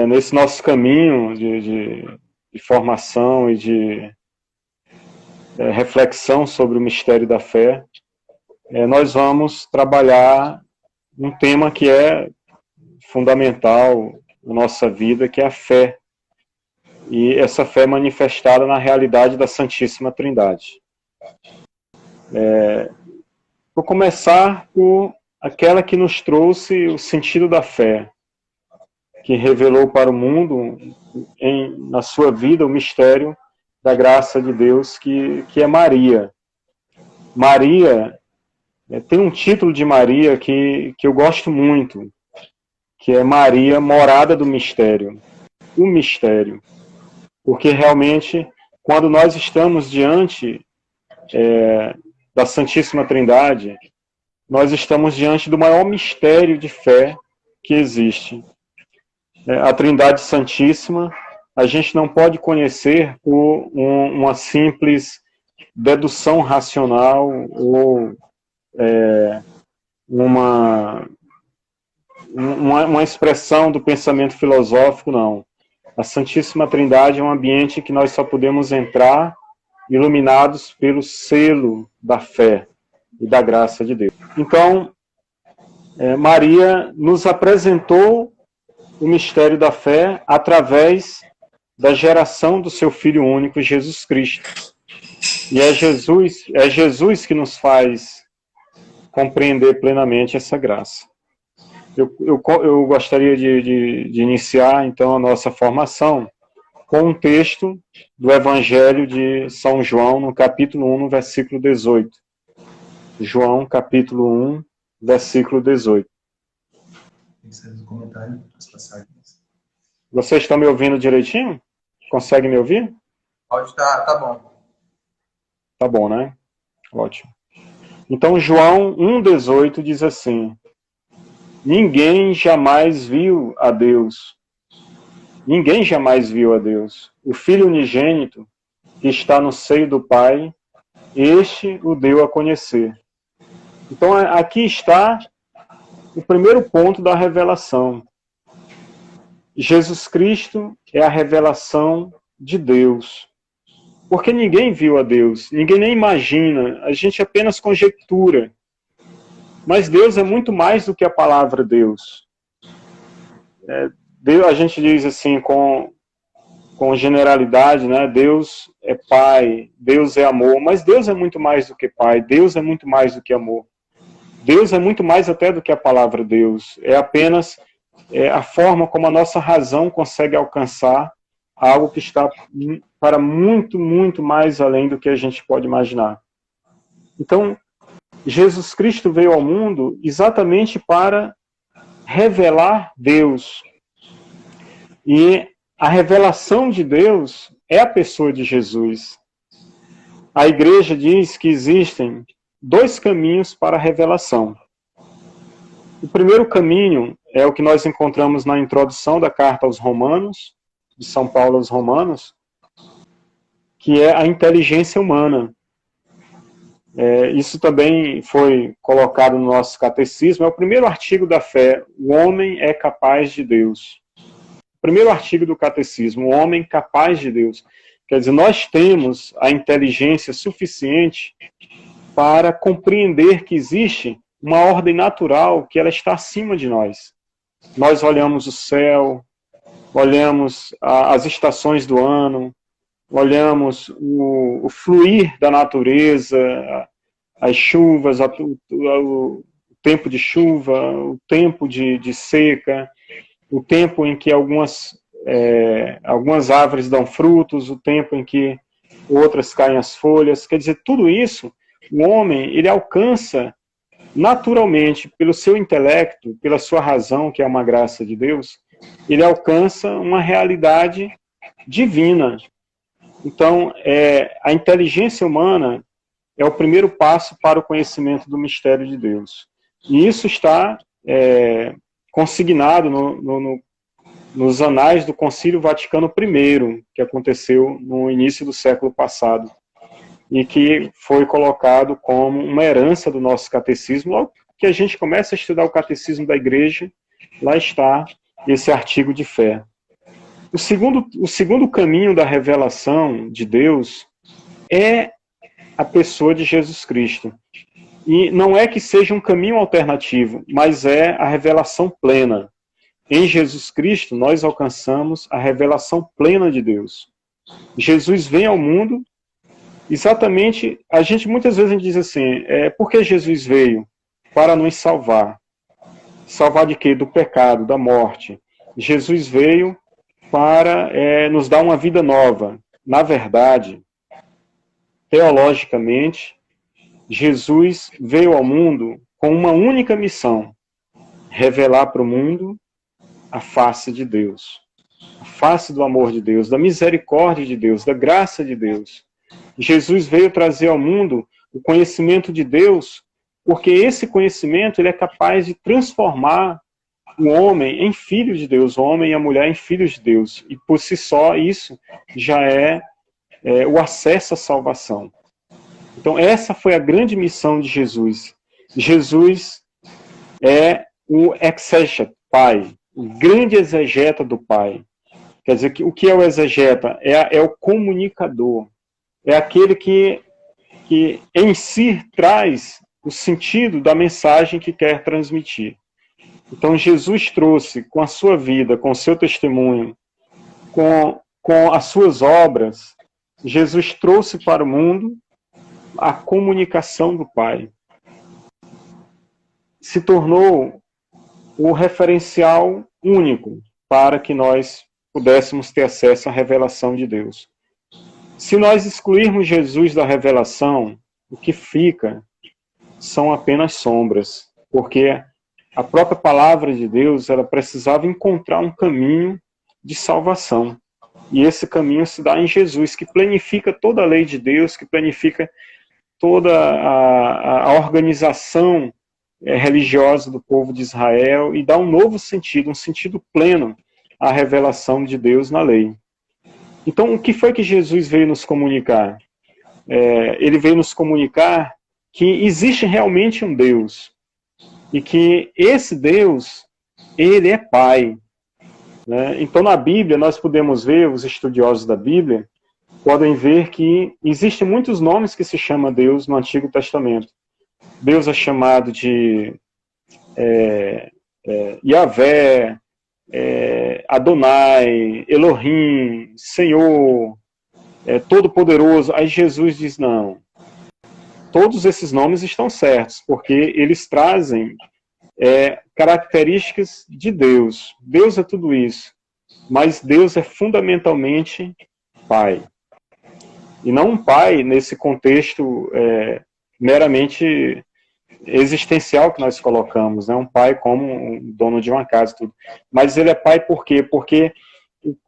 nesse nosso caminho de formação e de reflexão sobre o mistério da fé, nós vamos trabalhar um tema que é fundamental na nossa vida, que é a fé. E essa fé manifestada na realidade da Santíssima Trindade. Vou começar por aquela que nos trouxe o sentido da fé, que revelou para o mundo, na sua vida, o mistério da graça de Deus, que é Maria. Maria, tem um título de Maria que eu gosto muito, que é Maria, morada do mistério. O mistério. Porque realmente, quando nós estamos diante da Santíssima Trindade, nós estamos diante do maior mistério de fé que existe. A Trindade Santíssima, a gente não pode conhecer por uma simples dedução racional ou uma expressão do pensamento filosófico, não. A Santíssima Trindade é um ambiente que nós só podemos entrar iluminados pelo selo da fé e da graça de Deus. Então, Maria nos apresentou o mistério da fé através da geração do seu Filho único, Jesus Cristo. E é Jesus que nos faz compreender plenamente essa graça. Eu gostaria de iniciar, então, a nossa formação com um texto do Evangelho de São João, no capítulo 1, no versículo 18. João, capítulo 1, versículo 18. Vocês estão me ouvindo direitinho? Conseguem me ouvir? Pode estar, tá bom. Tá bom, né? Ótimo. Então, João 1,18 diz assim: ninguém jamais viu a Deus. Ninguém jamais viu a Deus. O Filho unigênito, que está no seio do Pai, este o deu a conhecer. Então, aqui está o primeiro ponto da revelação. Jesus Cristo é a revelação de Deus. Porque ninguém viu a Deus, ninguém nem imagina, a gente apenas conjectura. Mas Deus é muito mais do que a palavra Deus. Deus, a gente diz assim com generalidade, né? Deus é Pai, Deus é amor, mas Deus é muito mais do que Pai, Deus é muito mais do que amor. Deus é muito mais até do que a palavra Deus. É apenas a forma como a nossa razão consegue alcançar algo que está para muito, muito mais além do que a gente pode imaginar. Então, Jesus Cristo veio ao mundo exatamente para revelar Deus. E a revelação de Deus é a pessoa de Jesus. A igreja diz que existem dois caminhos para a revelação. O primeiro caminho é o que nós encontramos na introdução da carta aos Romanos, de São Paulo aos Romanos, que é a inteligência humana. Isso também foi colocado no nosso catecismo, é o primeiro artigo da fé: o homem é capaz de Deus. Primeiro artigo do catecismo, o homem capaz de Deus. Quer dizer, nós temos a inteligência suficiente para compreender que existe uma ordem natural, que ela está acima de nós. Nós olhamos o céu, olhamos as estações do ano, olhamos o fluir da natureza, as chuvas, o tempo de chuva, o tempo de seca, o tempo em que algumas árvores dão frutos, o tempo em que outras caem as folhas. Quer dizer, tudo isso, o homem, ele alcança naturalmente, pelo seu intelecto, pela sua razão, que é uma graça de Deus, ele alcança uma realidade divina. Então, a inteligência humana é o primeiro passo para o conhecimento do mistério de Deus. E isso está consignado nos anais do Concílio Vaticano I, que aconteceu no início do século passado, e que foi colocado como uma herança do nosso catecismo. Logo que a gente começa a estudar o catecismo da igreja, lá está esse artigo de fé. O segundo caminho da revelação de Deus é a pessoa de Jesus Cristo. E não é que seja um caminho alternativo, mas é a revelação plena. Em Jesus Cristo, nós alcançamos a revelação plena de Deus. Jesus vem ao mundo, exatamente, muitas vezes a gente diz assim, por que Jesus veio? Para nos salvar. Salvar de quê? Do pecado, da morte. Jesus veio para nos dar uma vida nova. Na verdade, teologicamente, Jesus veio ao mundo com uma única missão: revelar para o mundo a face de Deus, a face do amor de Deus, da misericórdia de Deus, da graça de Deus. Jesus veio trazer ao mundo o conhecimento de Deus, porque esse conhecimento ele é capaz de transformar o homem em filho de Deus, o homem e a mulher em filhos de Deus. E por si só isso já é o acesso à salvação. Então essa foi a grande missão de Jesus. Jesus é o exegeta, Pai, o grande exegeta do Pai. Quer dizer, o que é o exegeta? É o comunicador. É aquele que em si traz o sentido da mensagem que quer transmitir. Então Jesus trouxe com a sua vida, com o seu testemunho, com as suas obras, Jesus trouxe para o mundo a comunicação do Pai. Se tornou o referencial único para que nós pudéssemos ter acesso à revelação de Deus. Se nós excluirmos Jesus da revelação, o que fica são apenas sombras, porque a própria palavra de Deus ela precisava encontrar um caminho de salvação. E esse caminho se dá em Jesus, que planifica toda a lei de Deus, que planifica toda a organização religiosa do povo de Israel e dá um novo sentido, um sentido pleno à revelação de Deus na lei. Então, o que foi que Jesus veio nos comunicar? Ele veio nos comunicar que existe realmente um Deus e que esse Deus, ele é Pai. Né? Então, na Bíblia, nós podemos ver, os estudiosos da Bíblia, podem ver que existem muitos nomes que se chama Deus no Antigo Testamento. Deus é chamado de Yahvé, Adonai, Elohim, Senhor, Todo-Poderoso. Aí Jesus diz, não, todos esses nomes estão certos, porque eles trazem características de Deus. Deus é tudo isso, mas Deus é fundamentalmente Pai. E não um pai nesse contexto meramente existencial que nós colocamos, né? Um pai como um dono de uma casa, tudo. Mas ele é pai por quê? Porque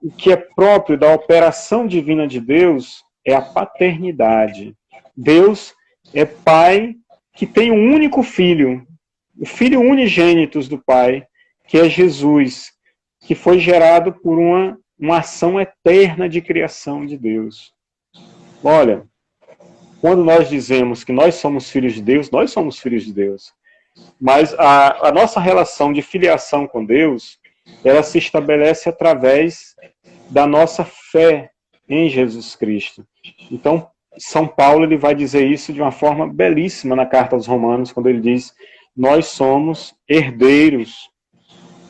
o que é próprio da operação divina de Deus é a paternidade. Deus é pai que tem um único filho, o filho unigênito do Pai, que é Jesus, que foi gerado por uma ação eterna de criação de Deus. Olha, quando nós dizemos que nós somos filhos de Deus, nós somos filhos de Deus. Mas a nossa relação de filiação com Deus, ela se estabelece através da nossa fé em Jesus Cristo. Então, São Paulo ele vai dizer isso de uma forma belíssima na carta aos Romanos, quando ele diz, nós somos herdeiros,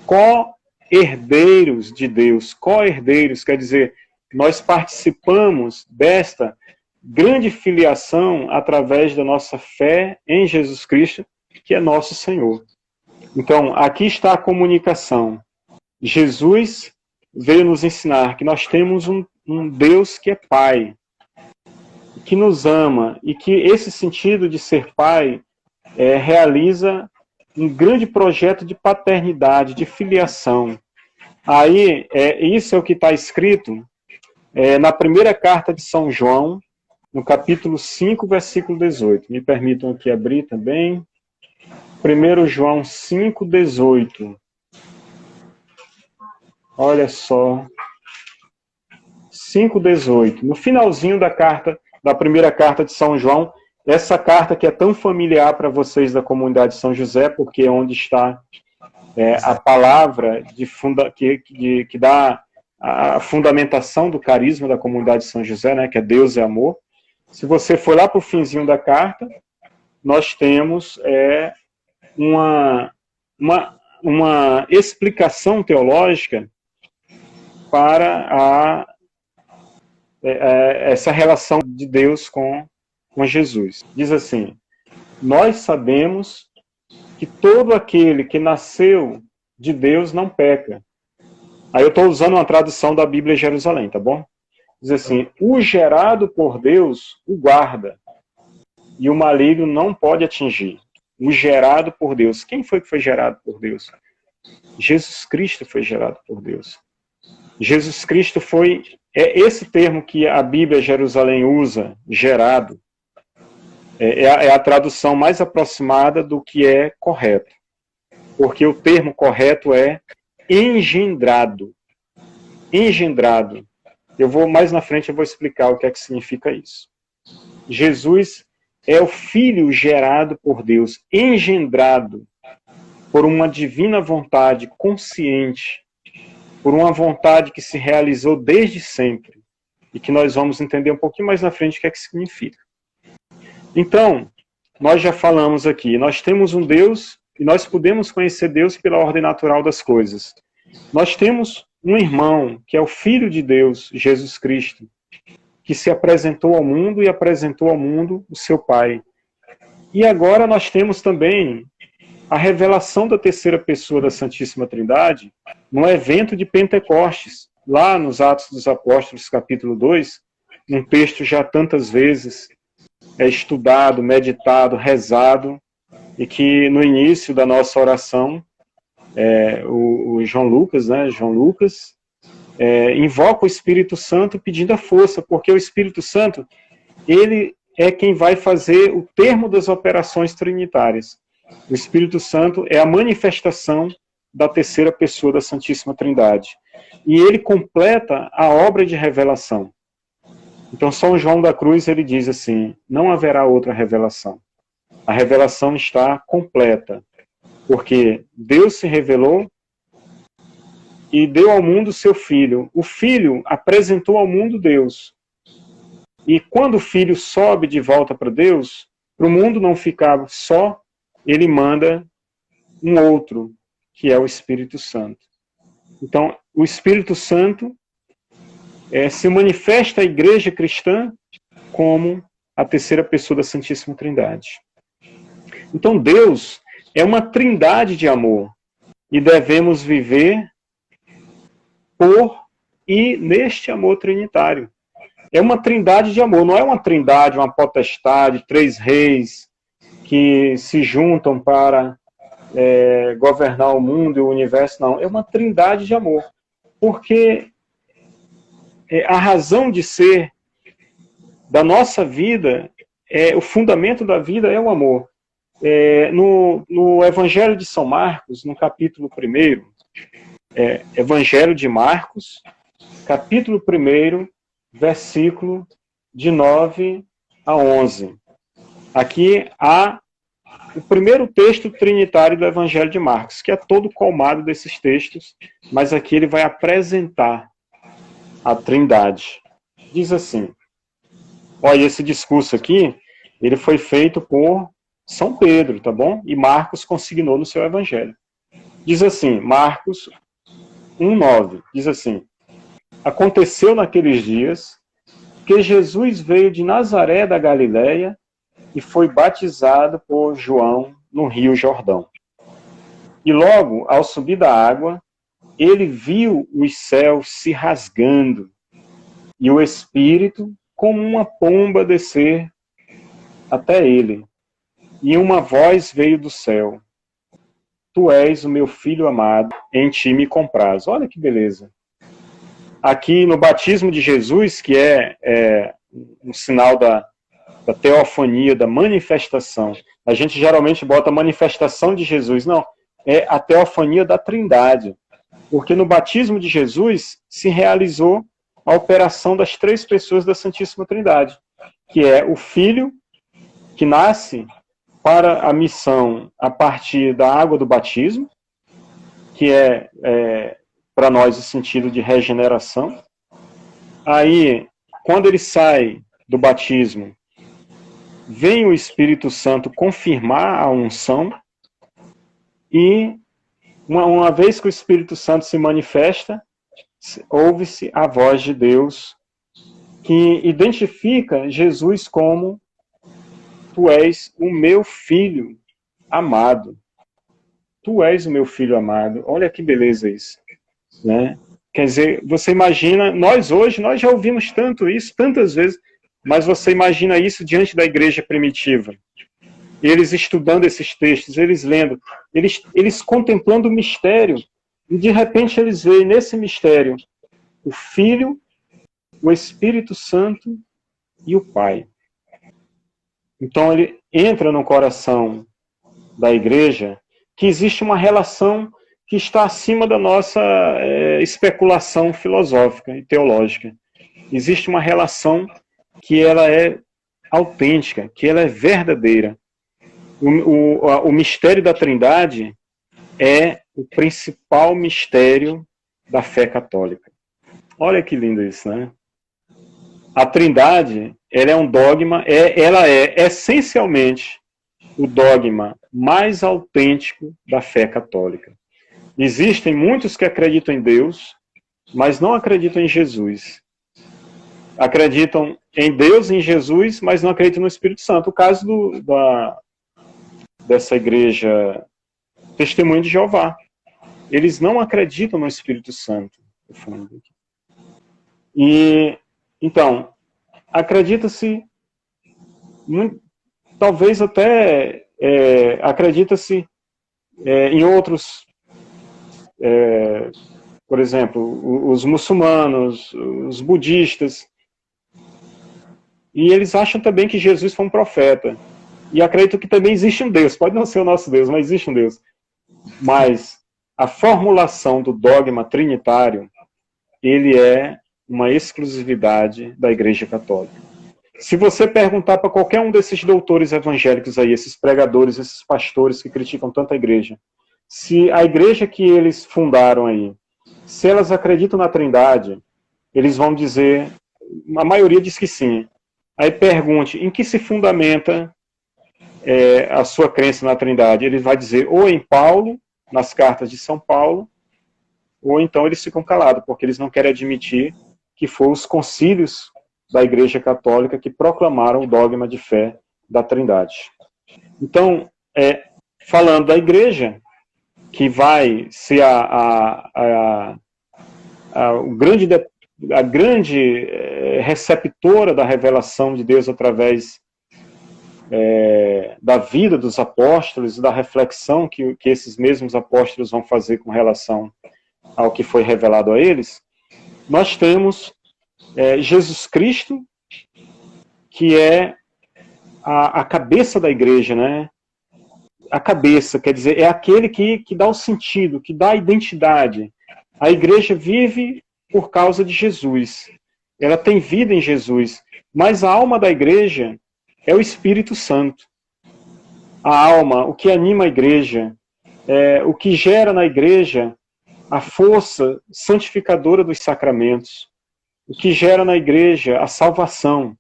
co-herdeiros de Deus. Co-herdeiros quer dizer, nós participamos desta grande filiação através da nossa fé em Jesus Cristo, que é nosso Senhor. Então, aqui está a comunicação. Jesus veio nos ensinar que nós temos um Deus que é Pai, que nos ama, e que esse sentido de ser Pai realiza um grande projeto de paternidade, de filiação. Aí, isso é o que está escrito na primeira carta de São João, no capítulo 5, versículo 18. Me permitam aqui abrir também. 1 João 5, 18. Olha só. 5, 18. No finalzinho da primeira carta de São João, essa carta que é tão familiar para vocês da comunidade de São José, porque é onde está a palavra que dá a fundamentação do carisma da comunidade de São José, né, que é Deus é amor. Se você for lá para o finzinho da carta, nós temos uma explicação teológica para essa relação de Deus com Jesus. Diz assim: nós sabemos que todo aquele que nasceu de Deus não peca. Aí eu estou usando uma tradução da Bíblia Jerusalém, tá bom? Diz assim: o gerado por Deus o guarda, e o maligno não pode atingir. O gerado por Deus. Quem foi que foi gerado por Deus? Jesus Cristo foi gerado por Deus. Jesus Cristo foi... esse termo que a Bíblia Jerusalém usa, gerado, é a tradução mais aproximada do que é correto. Porque o termo correto é engendrado. Engendrado. Mais na frente eu vou explicar o que é que significa isso. Jesus é o Filho gerado por Deus, engendrado por uma divina vontade consciente, por uma vontade que se realizou desde sempre, e que nós vamos entender um pouquinho mais na frente o que é que significa. Então, nós já falamos aqui, nós temos um Deus, e nós podemos conhecer Deus pela ordem natural das coisas. Nós temos um irmão, que é o Filho de Deus, Jesus Cristo, que se apresentou ao mundo e apresentou ao mundo o seu Pai. E agora nós temos também a revelação da terceira pessoa da Santíssima Trindade no evento de Pentecostes, lá nos Atos dos Apóstolos, capítulo 2, um texto já tantas vezes estudado, meditado, rezado, e que no início da nossa oração, o João Lucas, invoca o Espírito Santo pedindo a força, porque o Espírito Santo, ele é quem vai fazer o termo das operações trinitárias. O Espírito Santo é a manifestação da terceira pessoa da Santíssima Trindade. E ele completa a obra de revelação. Então, São João da Cruz, ele diz assim: não haverá outra revelação. A revelação está completa, porque Deus se revelou e deu ao mundo seu Filho. O Filho apresentou ao mundo Deus. E quando o Filho sobe de volta para Deus, para o mundo não ficar só, ele manda um outro, que é o Espírito Santo. Então, o Espírito Santo se manifesta à Igreja cristã como a terceira pessoa da Santíssima Trindade. Então, Deus é uma trindade de amor, e devemos viver por e neste amor trinitário. É uma trindade de amor, não é uma trindade, uma potestade, três reis que se juntam para governar o mundo e o universo, não. É uma trindade de amor, porque a razão de ser da nossa vida, o fundamento da vida é o amor. No Evangelho de São Marcos, no capítulo 1, Evangelho de Marcos, capítulo 1, versículo de 9 a 11. Aqui há o primeiro texto trinitário do Evangelho de Marcos, que é todo colmado desses textos, mas aqui ele vai apresentar a Trindade. Diz assim: olha, esse discurso aqui, ele foi feito por São Pedro, tá bom? E Marcos consignou no seu Evangelho. Diz assim, Marcos 1:9, diz assim: aconteceu naqueles dias que Jesus veio de Nazaré da Galileia e foi batizado por João no Rio Jordão. E logo, ao subir da água, ele viu os céus se rasgando e o Espírito, como uma pomba, descer até ele. E uma voz veio do céu: tu és o meu filho amado, em ti me compraz. Olha que beleza. Aqui no batismo de Jesus, que é um sinal da teofania, da manifestação. A gente geralmente bota a manifestação de Jesus. Não, é a teofania da Trindade. Porque no batismo de Jesus se realizou a operação das três pessoas da Santíssima Trindade, que é o Filho, que nasce para a missão a partir da água do batismo, que é para nós o sentido de regeneração. Aí, quando ele sai do batismo, vem o Espírito Santo confirmar a unção, e uma vez que o Espírito Santo se manifesta, ouve-se a voz de Deus, que identifica Jesus como: tu és o meu filho amado. Tu és o meu filho amado. Olha que beleza isso, né? Quer dizer, você imagina, nós já ouvimos tanto isso, tantas vezes, mas você imagina isso diante da igreja primitiva. Eles estudando esses textos, eles lendo, eles contemplando o mistério, e de repente eles veem nesse mistério o Filho, o Espírito Santo e o Pai. Então ele entra no coração da igreja que existe uma relação que está acima da nossa especulação filosófica e teológica. Existe uma relação que ela é autêntica, que ela é verdadeira. O mistério da Trindade é o principal mistério da fé católica. Olha que lindo isso, né? A Trindade, ela é um dogma, ela é essencialmente o dogma mais autêntico da fé católica. Existem muitos que acreditam em Deus, mas não acreditam em Jesus. Acreditam em Deus, em Jesus, mas não acreditam no Espírito Santo. O caso dessa igreja Testemunho de Jeová. Eles não acreditam no Espírito Santo. E, então, acredita-se, talvez até acredita-se em outros, por exemplo, os muçulmanos, os budistas, e eles acham também que Jesus foi um profeta. E acreditam que também existe um Deus. Pode não ser o nosso Deus, mas existe um Deus. Mas a formulação do dogma trinitário, ele é uma exclusividade da Igreja Católica. Se você perguntar para qualquer um desses doutores evangélicos aí, esses pregadores, esses pastores que criticam tanto a Igreja, se a Igreja que eles fundaram aí, se elas acreditam na Trindade, eles vão dizer, a maioria diz que sim. Aí pergunte, em que se fundamenta a sua crença na Trindade? Ele vai dizer ou em Paulo, nas cartas de São Paulo, ou então eles ficam calados, porque eles não querem admitir que foram os concílios da Igreja Católica que proclamaram o dogma de fé da Trindade. Então, falando da Igreja, que vai ser a grande receptora da revelação de Deus através da vida dos apóstolos e da reflexão que esses mesmos apóstolos vão fazer com relação ao que foi revelado a eles, nós temos Jesus Cristo, que é a cabeça da igreja, né? A cabeça, quer dizer, é aquele que dá o sentido, que dá a identidade. A igreja vive por causa de Jesus. Ela tem vida em Jesus. Mas a alma da igreja é o Espírito Santo. A alma, o que anima a igreja, o que gera na igreja a força santificadora dos sacramentos, o que gera na igreja a salvação,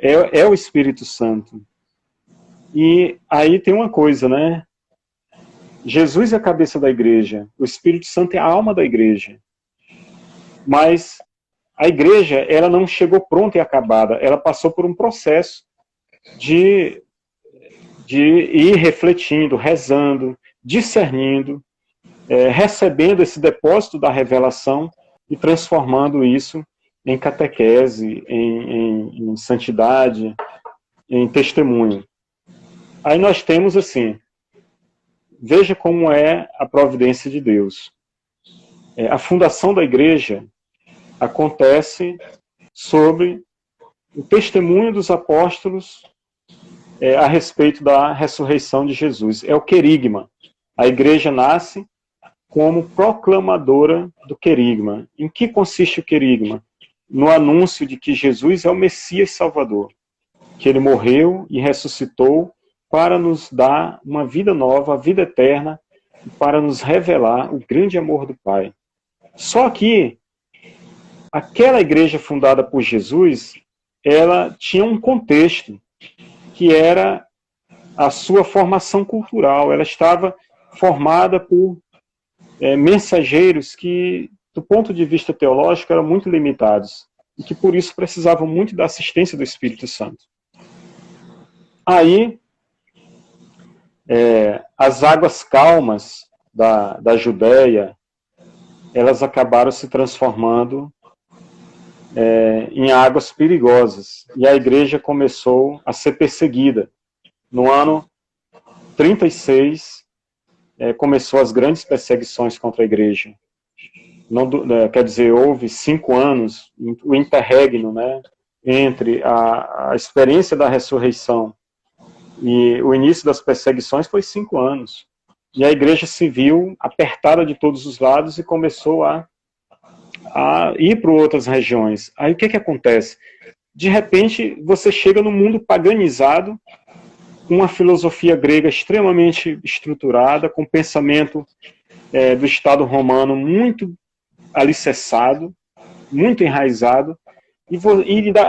é o Espírito Santo. E aí tem uma coisa, né? Jesus é a cabeça da igreja, o Espírito Santo é a alma da igreja. Mas a igreja, ela não chegou pronta e acabada, ela passou por um processo de ir refletindo, rezando, discernindo, recebendo esse depósito da revelação e transformando isso em catequese, em santidade, em testemunho. Aí nós temos assim, veja como é a providência de Deus. A fundação da igreja acontece sobre o testemunho dos apóstolos a respeito da ressurreição de Jesus. É o querigma. A igreja nasce como proclamadora do querigma. Em que consiste o querigma? No anúncio de que Jesus é o Messias Salvador, que ele morreu e ressuscitou para nos dar uma vida nova, a vida eterna, para nos revelar o grande amor do Pai. Só que aquela igreja fundada por Jesus, ela tinha um contexto, que era a sua formação cultural. Ela estava formada por mensageiros que, do ponto de vista teológico, eram muito limitados, e que por isso precisavam muito da assistência do Espírito Santo. Aí, as águas calmas da Judéia, elas acabaram se transformando em águas perigosas, e a igreja começou a ser perseguida. No ano 36, começou as grandes perseguições contra a igreja. Não, quer dizer, houve 5 anos, o interregno, né, entre a experiência da ressurreição e o início das perseguições foi 5 anos. E a igreja se viu apertada de todos os lados e começou a ir para outras regiões. Aí o que acontece? De repente, você chega no mundo paganizado, com uma filosofia grega extremamente estruturada, com pensamento do Estado romano muito alicerçado, muito enraizado, e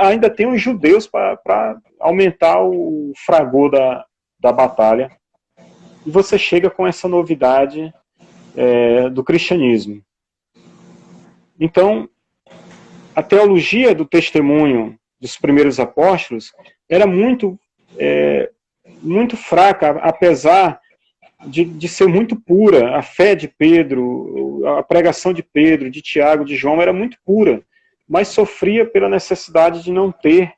ainda tem os judeus para aumentar o fragor da batalha. E você chega com essa novidade do cristianismo. Então, a teologia do testemunho dos primeiros apóstolos era muito fraca, apesar de ser muito pura. A fé de Pedro, a pregação de Pedro, de Tiago, de João era muito pura, mas sofria pela necessidade de não ter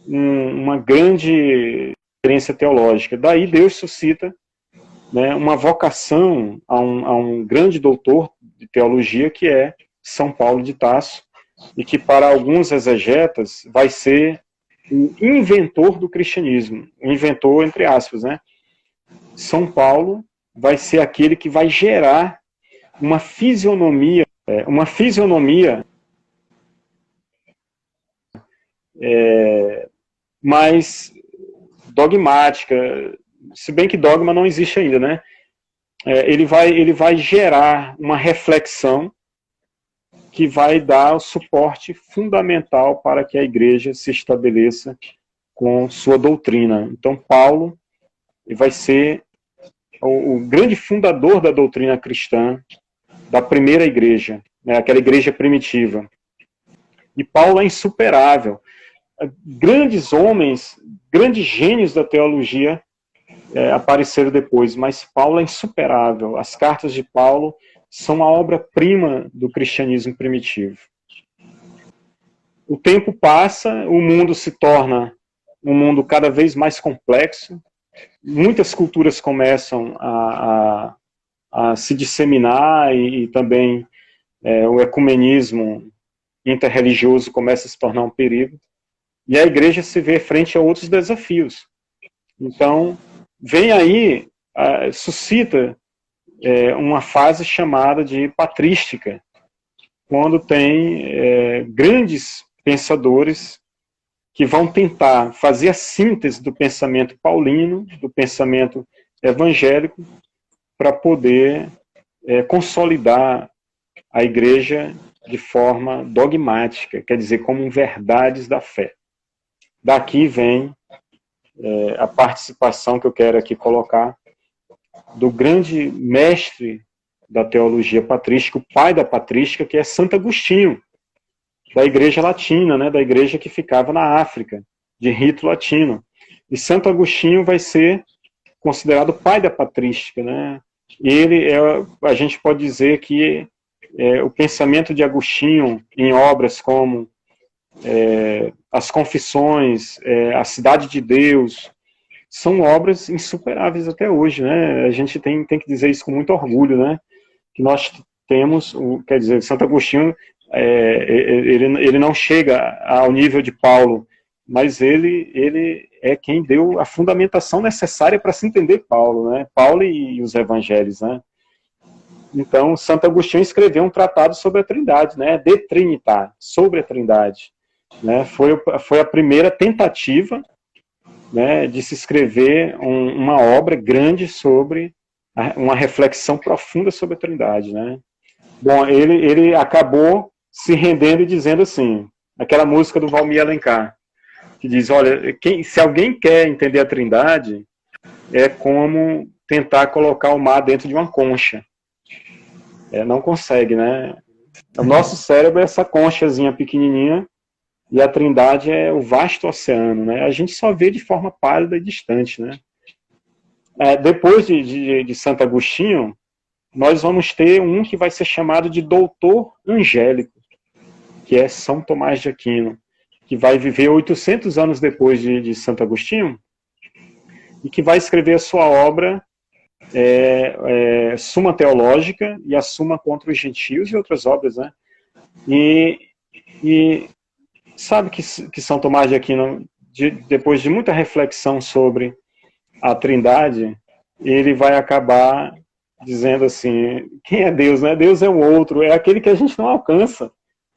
uma grande experiência teológica. Daí Deus suscita, né, uma vocação a um grande doutor de teologia, que é São Paulo de Tarso, e que para alguns exegetas vai ser o inventor do cristianismo, o inventor entre aspas, né? São Paulo vai ser aquele que vai gerar uma fisionomia mais dogmática, se bem que dogma não existe ainda, né? Ele vai gerar uma reflexão que vai dar o suporte fundamental para que a igreja se estabeleça com sua doutrina. Então, Paulo vai ser o grande fundador da doutrina cristã, da primeira igreja, né, aquela igreja primitiva. E Paulo é insuperável. Grandes homens, grandes gênios da teologia apareceram depois, mas Paulo é insuperável. As cartas de Paulo são a obra-prima do cristianismo primitivo. O tempo passa, o mundo se torna um mundo cada vez mais complexo, muitas culturas começam a se disseminar e também o ecumenismo interreligioso começa a se tornar um perigo, e a igreja se vê frente a outros desafios. Então, vem aí, suscita uma fase chamada de patrística, quando tem grandes pensadores que vão tentar fazer a síntese do pensamento paulino, do pensamento evangélico, para poder consolidar a igreja de forma dogmática, quer dizer, como verdades da fé. Daqui vem a participação que eu quero aqui colocar do grande mestre da teologia patrística, o pai da patrística, que é Santo Agostinho, da igreja latina, né, da igreja que ficava na África, de rito latino. E Santo Agostinho vai ser considerado o pai da patrística, né? Ele a gente pode dizer que o pensamento de Agostinho em obras como As Confissões, A Cidade de Deus, são obras insuperáveis até hoje, né? A gente tem que dizer isso com muito orgulho, né? Que nós temos, quer dizer, Santo Agostinho, ele não chega ao nível de Paulo, mas ele é quem deu a fundamentação necessária para se entender Paulo, né? Paulo e os evangelhos, né? Então, Santo Agostinho escreveu um tratado sobre a Trindade, né? De Trinitate, sobre a Trindade, né? Foi a primeira tentativa, né, de se escrever uma obra grande sobre uma reflexão profunda sobre a Trindade, né? Bom, ele acabou se rendendo e dizendo assim, aquela música do Valmir Alencar, que diz, olha, se alguém quer entender a Trindade, é como tentar colocar o mar dentro de uma concha. Não consegue, né? O nosso cérebro é essa conchazinha pequenininha e a Trindade é o vasto oceano, né? A gente só vê de forma pálida e distante, né? Depois de Santo Agostinho, nós vamos ter um que vai ser chamado de doutor angélico, que é São Tomás de Aquino, que vai viver 800 anos depois de Santo Agostinho e que vai escrever a sua obra Suma Teológica e a Suma contra os Gentios e outras obras, né? E sabe que São Tomás de Aquino, depois de muita reflexão sobre a Trindade, ele vai acabar dizendo assim, quem é Deus, né? Deus é o outro, é aquele que a gente não alcança,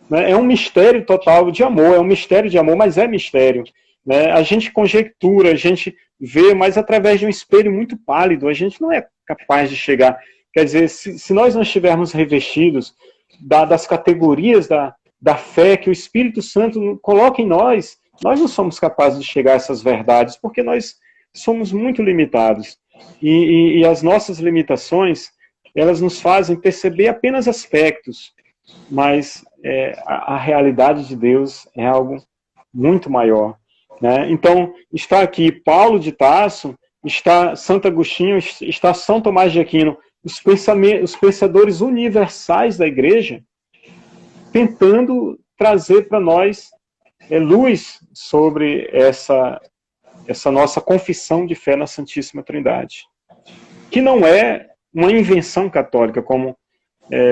né? É um mistério total de amor, é um mistério de amor, mas é mistério, né? A gente conjectura, a gente vê, mas através de um espelho muito pálido, a gente não é capaz de chegar. Quer dizer, se nós não estivermos revestidos das categorias da fé que o Espírito Santo coloca em nós, nós não somos capazes de chegar a essas verdades, porque nós somos muito limitados. E as nossas limitações, elas nos fazem perceber apenas aspectos, mas a realidade de Deus é algo muito maior, né? Então, está aqui Paulo de Tarso, está Santo Agostinho, está São Tomás de Aquino, os pensadores universais da igreja, tentando trazer para nós luz sobre essa nossa confissão de fé na Santíssima Trindade, que não é uma invenção católica, como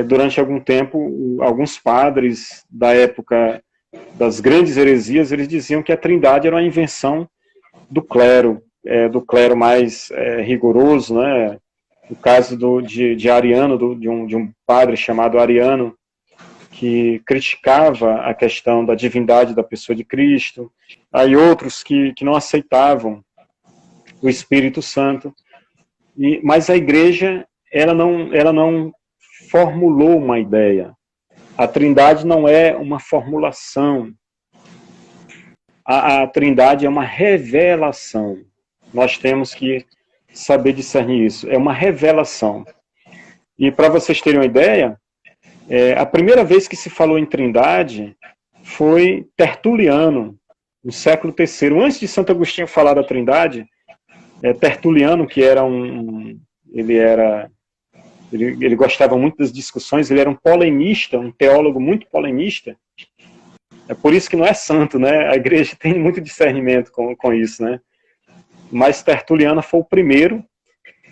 durante algum tempo alguns padres da época das grandes heresias, eles diziam que a Trindade era uma invenção do clero mais rigoroso, né? O caso de Ariano, de um padre chamado Ariano, que criticava a questão da divindade da pessoa de Cristo, aí outros que não aceitavam o Espírito Santo, mas a igreja ela não formulou uma ideia. A Trindade não é uma formulação. A Trindade é uma revelação. Nós temos que saber discernir isso. É uma revelação. E para vocês terem uma ideia, a primeira vez que se falou em Trindade foi Tertuliano, no século III. Antes de Santo Agostinho falar da Trindade, Tertuliano, que era ele gostava muito das discussões, ele era um polemista, um teólogo muito polemista. É por isso que não é santo, né? A igreja tem muito discernimento com isso, né? Mas Tertuliano foi o primeiro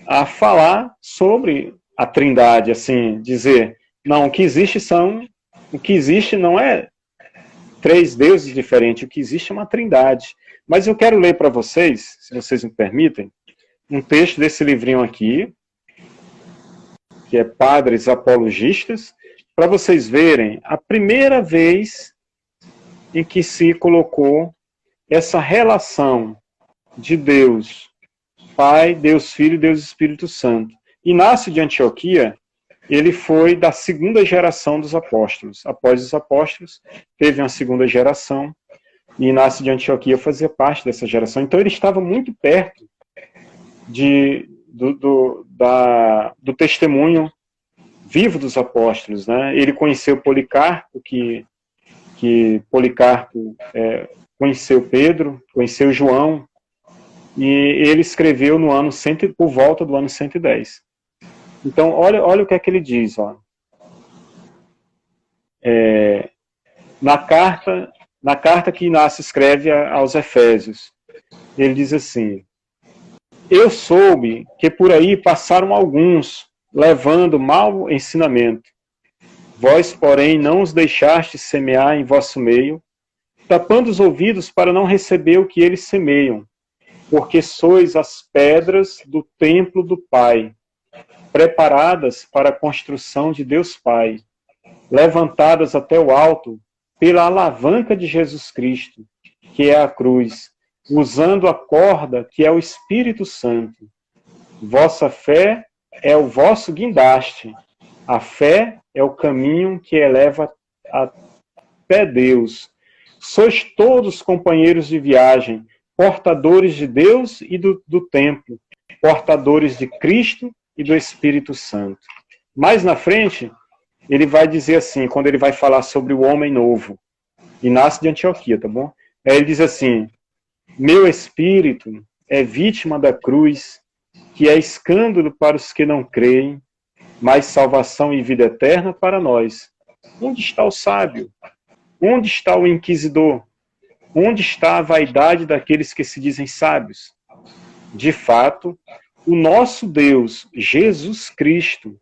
a falar sobre a Trindade, assim, dizer, não, o que existe não é três deuses diferentes, o que existe é uma Trindade. Mas eu quero ler para vocês, se vocês me permitem, um texto desse livrinho aqui, que é Padres Apologistas, para vocês verem a primeira vez em que se colocou essa relação de Deus Pai, Deus Filho e Deus Espírito Santo. Inácio de Antioquia, ele foi da segunda geração dos apóstolos. Após os apóstolos, teve uma segunda geração, e Inácio de Antioquia fazia parte dessa geração. Então ele estava muito perto do testemunho vivo dos apóstolos, né? Ele conheceu Policarpo, que Policarpo conheceu Pedro, conheceu João, e ele escreveu por volta do ano 110. Então, olha o que é que ele diz, ó. Na carta que Inácio escreve aos Efésios, ele diz assim: eu soube que por aí passaram alguns, levando mau ensinamento. Vós, porém, não os deixastes semear em vosso meio, tapando os ouvidos para não receber o que eles semeiam, porque sois as pedras do templo do Pai, preparadas para a construção de Deus Pai, levantadas até o alto pela alavanca de Jesus Cristo, que é a cruz, usando a corda que é o Espírito Santo. Vossa fé é o vosso guindaste. A fé é o caminho que eleva até Deus. Sois todos companheiros de viagem, portadores de Deus e do templo, portadores de Cristo e do Espírito Santo. Mais na frente, ele vai dizer assim, quando ele vai falar sobre o homem novo, Inácio de Antioquia, tá bom? Aí ele diz assim, meu espírito é vítima da cruz, que é escândalo para os que não creem, mas salvação e vida eterna para nós. Onde está o sábio? Onde está o inquisidor? Onde está a vaidade daqueles que se dizem sábios? De fato, o nosso Deus, Jesus Cristo,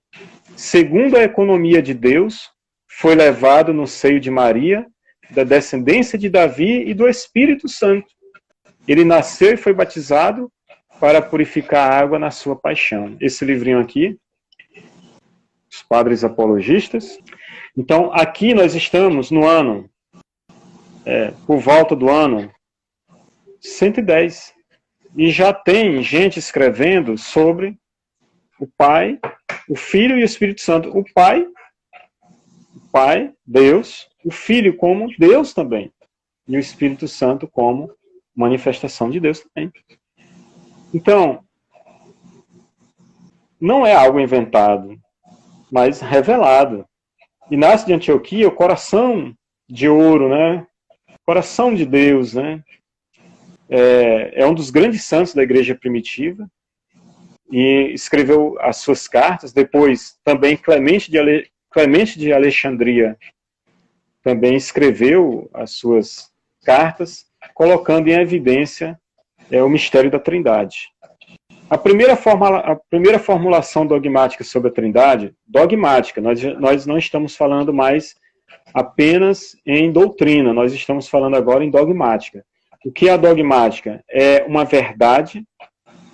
segundo a economia de Deus, foi levado no seio de Maria, da descendência de Davi e do Espírito Santo. Ele nasceu e foi batizado para purificar a água na sua paixão. Esse livrinho aqui, os padres apologistas. Então, aqui nós estamos no ano, por volta do ano 110. E já tem gente escrevendo sobre o Pai, o Filho e o Espírito Santo. O Pai, Deus, o Filho como Deus também. E o Espírito Santo como manifestação de Deus também. Então, não é algo inventado, mas revelado. Inácio de Antioquia, o coração de ouro, né? Coração de Deus, né? É um dos grandes santos da igreja primitiva e escreveu as suas cartas. Depois, também Clemente de Alexandria também escreveu as suas cartas, colocando em evidência o mistério da Trindade. A primeira formulação dogmática sobre a Trindade, dogmática, nós não estamos falando mais apenas em doutrina, nós estamos falando agora em dogmática. O que é a dogmática? É uma verdade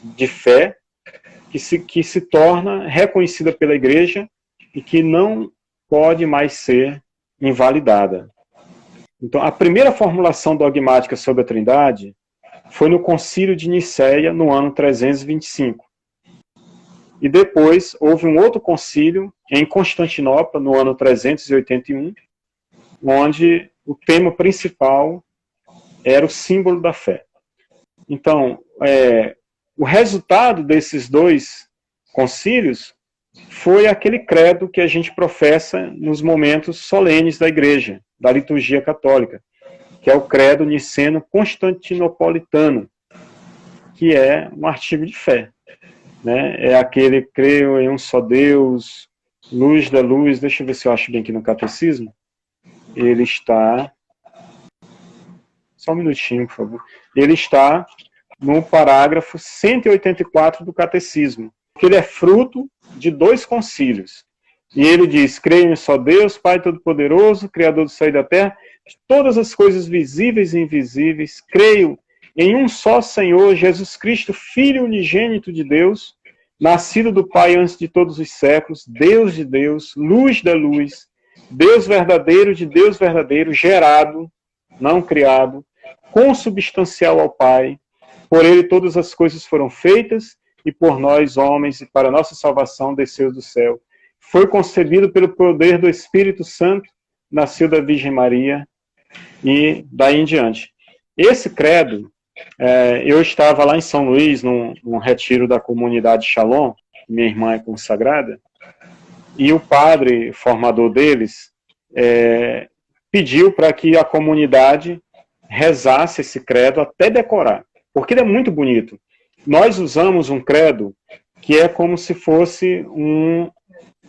de fé que se torna reconhecida pela Igreja e que não pode mais ser invalidada. Então, a primeira formulação dogmática sobre a Trindade foi no Concílio de Nicéia, no ano 325. E depois houve um outro concílio em Constantinopla, no ano 381, onde o tema principal era o símbolo da fé. Então, o resultado desses dois concílios foi aquele credo que a gente professa nos momentos solenes da Igreja, da liturgia católica, que é o credo niceno-constantinopolitano, que é um artigo de fé. Né? É aquele, creio em um só Deus, luz da luz, deixa eu ver se eu acho bem aqui no catecismo. Ele está... Só um minutinho, por favor. Ele está no parágrafo 184 do catecismo, que ele é fruto de dois concílios. E ele diz, creio em só Deus, Pai Todo-Poderoso, Criador do céu e da terra, de todas as coisas visíveis e invisíveis, creio em um só Senhor, Jesus Cristo, Filho unigênito de Deus, nascido do Pai antes de todos os séculos, Deus de Deus, luz da luz, Deus verdadeiro de Deus verdadeiro, gerado, não criado, consubstancial ao Pai, por ele todas as coisas foram feitas, e por nós, homens, e para nossa salvação, desceu do céu. Foi concebido pelo poder do Espírito Santo, nasceu da Virgem Maria, e daí em diante. Esse credo, eu estava lá em São Luís, num retiro da comunidade Shalom, minha irmã é consagrada, e o padre formador deles pediu para que a comunidade rezasse esse credo até decorar, porque ele é muito bonito. Nós usamos um credo que é como se fosse um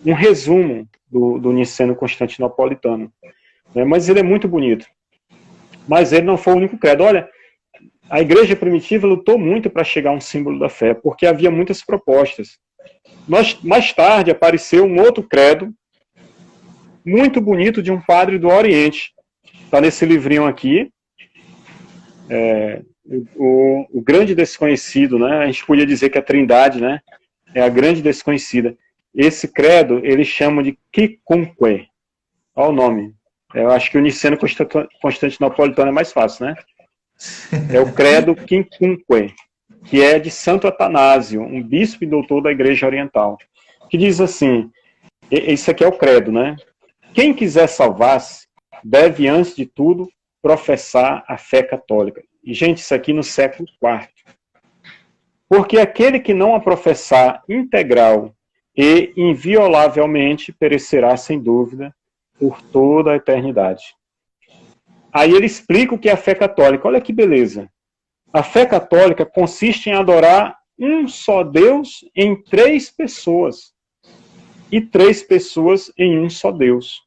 resumo do niceno-constantinopolitano, né? Mas ele é muito bonito. Mas ele não foi o único credo. Olha, a igreja primitiva lutou muito para chegar a um símbolo da fé, porque havia muitas propostas. Mais tarde apareceu um outro credo, muito bonito, de um padre do Oriente. Está nesse livrinho aqui, o grande desconhecido, né? A gente podia dizer que a Trindade, né, é a grande desconhecida. Esse credo, eles chamam de Quicunque. Olha o nome. Eu acho que o niceno-constantinopolitano é mais fácil, né? É o credo Quicunque, que é de Santo Atanásio, um bispo e doutor da Igreja Oriental. que diz assim, isso aqui é o credo, né? Quem quiser salvar-se, deve, antes de tudo, professar a fé católica. E, gente, isso aqui no século IV. Porque aquele que não a professar integral e inviolavelmente perecerá, sem dúvida, por toda a eternidade. Aí ele explica o que é a fé católica. Olha que beleza. A fé católica consiste em adorar um só Deus em 3 pessoas. E 3 pessoas em um só Deus.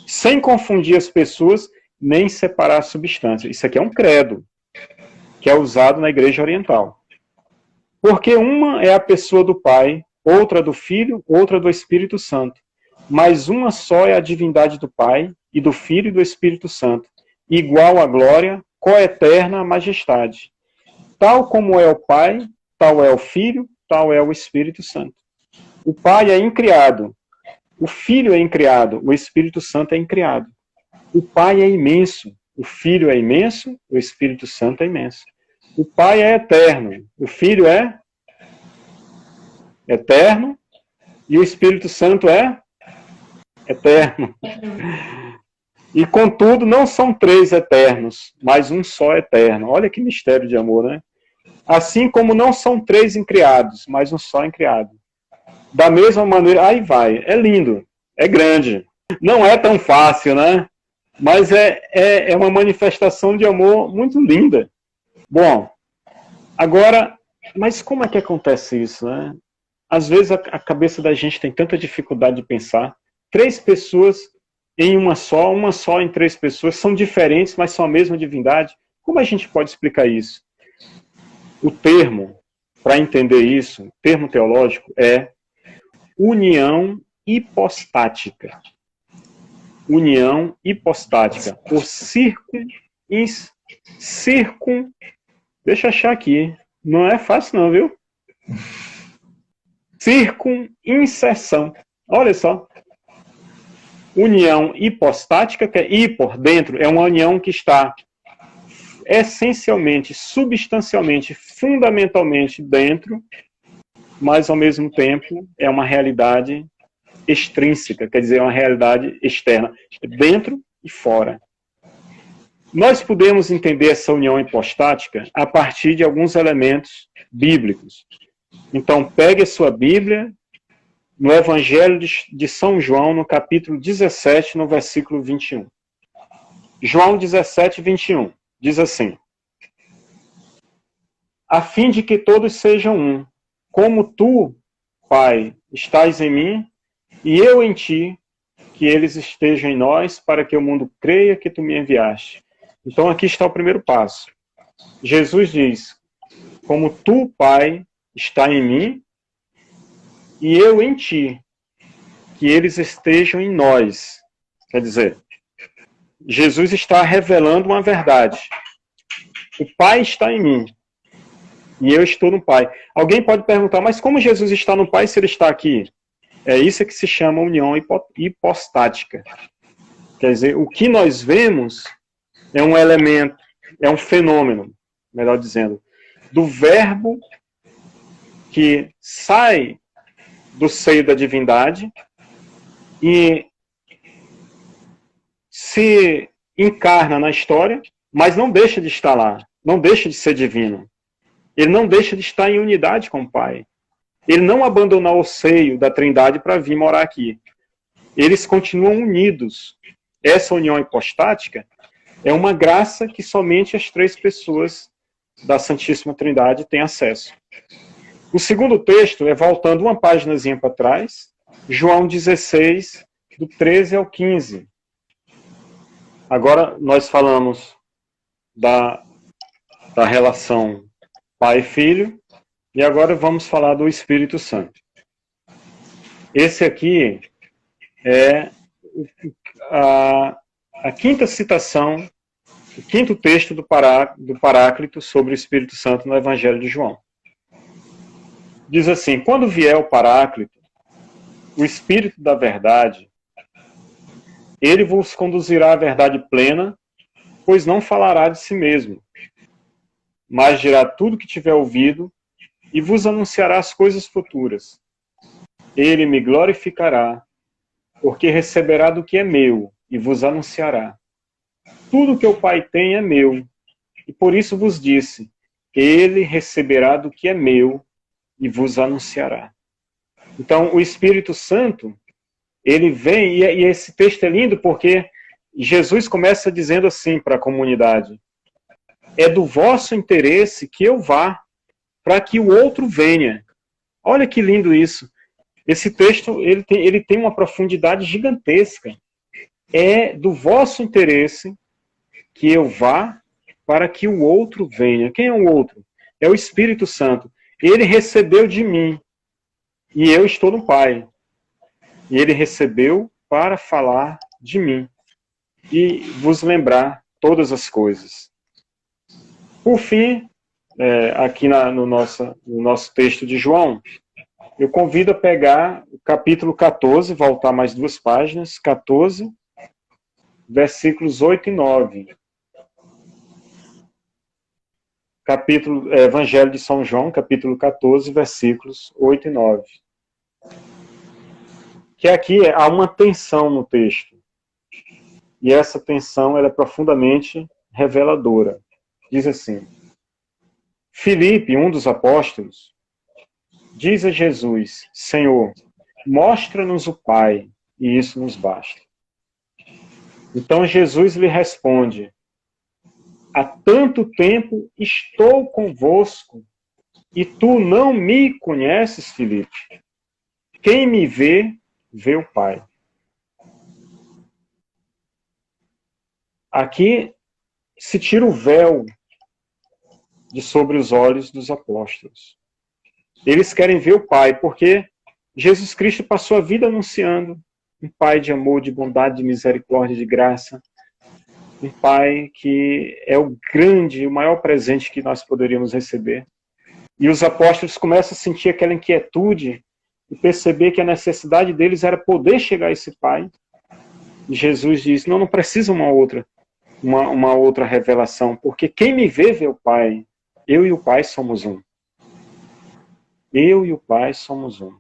Sem confundir as pessoas, nem separar a substância. Isso aqui é um credo, que é usado na Igreja Oriental. Porque uma é a pessoa do Pai, outra do Filho, outra do Espírito Santo. Mas uma só é a divindade do Pai, e do Filho e do Espírito Santo, igual à glória, coeterna à majestade. Tal como é o Pai, tal é o Filho, tal é o Espírito Santo. O Pai é incriado, o Filho é incriado, o Espírito Santo é incriado. O Pai é imenso, o Filho é imenso, o Espírito Santo é imenso. O Pai é eterno, o Filho é eterno e o Espírito Santo é eterno. E, contudo, não são 3 eternos, mas um só eterno. Olha que mistério de amor, né? Assim como não são 3 incriados, mas um só incriado. Da mesma maneira, aí vai, é lindo, é grande. Não é tão fácil, né? Mas é uma manifestação de amor muito linda. Bom, agora, mas como é que acontece isso, né? Às vezes a cabeça da gente tem tanta dificuldade de pensar. 3 pessoas em uma só em 3 pessoas, são diferentes, mas são a mesma divindade. Como a gente pode explicar isso? O termo, para entender isso, o termo teológico é união hipostática. União hipostática. Ou deixa eu achar aqui. Não é fácil não, viu? Circuninserção. Olha só. União hipostática, que é hipor, dentro, é uma união que está essencialmente, substancialmente, fundamentalmente dentro, mas ao mesmo tempo é uma realidade extrínseca, quer dizer, é uma realidade externa, dentro e fora. Nós podemos entender essa união hipostática a partir de alguns elementos bíblicos. Então, pegue a sua Bíblia no Evangelho de São João, no capítulo 17, no versículo 21. João 17, 21, diz assim: a fim de que todos sejam um, como tu, Pai, estás em mim, e eu em ti, que eles estejam em nós, para que o mundo creia que tu me enviaste. Então aqui está o primeiro passo. Jesus diz, como tu, Pai, está em mim, e eu em ti, que eles estejam em nós. Quer dizer, Jesus está revelando uma verdade. O Pai está em mim, e eu estou no Pai. Alguém pode perguntar, mas como Jesus está no Pai se ele está aqui? É isso que se chama união hipostática. Quer dizer, o que nós vemos é um elemento, é um fenômeno, melhor dizendo, do verbo que sai do seio da divindade e se encarna na história, mas não deixa de estar lá, não deixa de ser divino. Ele não deixa de estar em unidade com o Pai. Ele não abandonou o seio da Trindade para vir morar aqui. Eles continuam unidos. Essa união hipostática é uma graça que somente as 3 pessoas da Santíssima Trindade têm acesso. O segundo texto é voltando uma paginazinha para trás, João 16, do 13 ao 15. Agora nós falamos da relação pai e filho, e agora vamos falar do Espírito Santo. Esse aqui é a quinta citação, o quinto texto do Paráclito sobre o Espírito Santo no Evangelho de João. Diz assim, quando vier o Paráclito, o Espírito da verdade, ele vos conduzirá à verdade plena, pois não falará de si mesmo, mas dirá tudo que tiver ouvido e vos anunciará as coisas futuras. ele me glorificará, porque receberá do que é meu e vos anunciará. Tudo que o Pai tem é meu, e por isso vos disse, ele receberá do que é meu e vos anunciará. Então, o Espírito Santo, ele vem, e esse texto é lindo porque Jesus começa dizendo assim para a comunidade: é do vosso interesse que eu vá, para que o outro venha. Olha que lindo isso. Esse texto ele tem uma profundidade gigantesca. É do vosso interesse que eu vá, para que o outro venha. Quem é o outro? É o Espírito Santo. Ele recebeu de mim, e eu estou no Pai. E ele recebeu para falar de mim e vos lembrar todas as coisas. Por fim, aqui no nosso texto de João, eu convido a pegar o capítulo 14, voltar mais 2 páginas, 14, versículos 8 e 9. Evangelho de São João, capítulo 14, versículos 8 e 9. Que aqui há uma tensão no texto. E essa tensão ela é profundamente reveladora. Diz assim: Filipe, um dos apóstolos, diz a Jesus: Senhor, mostra-nos o Pai, e isso nos basta. Então Jesus lhe responde: há tanto tempo estou convosco, e tu não me conheces, Filipe. Quem me vê, vê o Pai. Aqui se tira o véu de sobre os olhos dos apóstolos. Eles querem ver o Pai, porque Jesus Cristo passou a vida anunciando um Pai de amor, de bondade, de misericórdia, de graça. Um Pai que é o grande, o maior presente que nós poderíamos receber. E os apóstolos começam a sentir aquela inquietude e perceber que a necessidade deles era poder chegar a esse Pai. E Jesus diz: não precisa uma outra revelação, porque quem me vê, vê o Pai. Eu e o Pai somos um. Eu e o Pai somos um.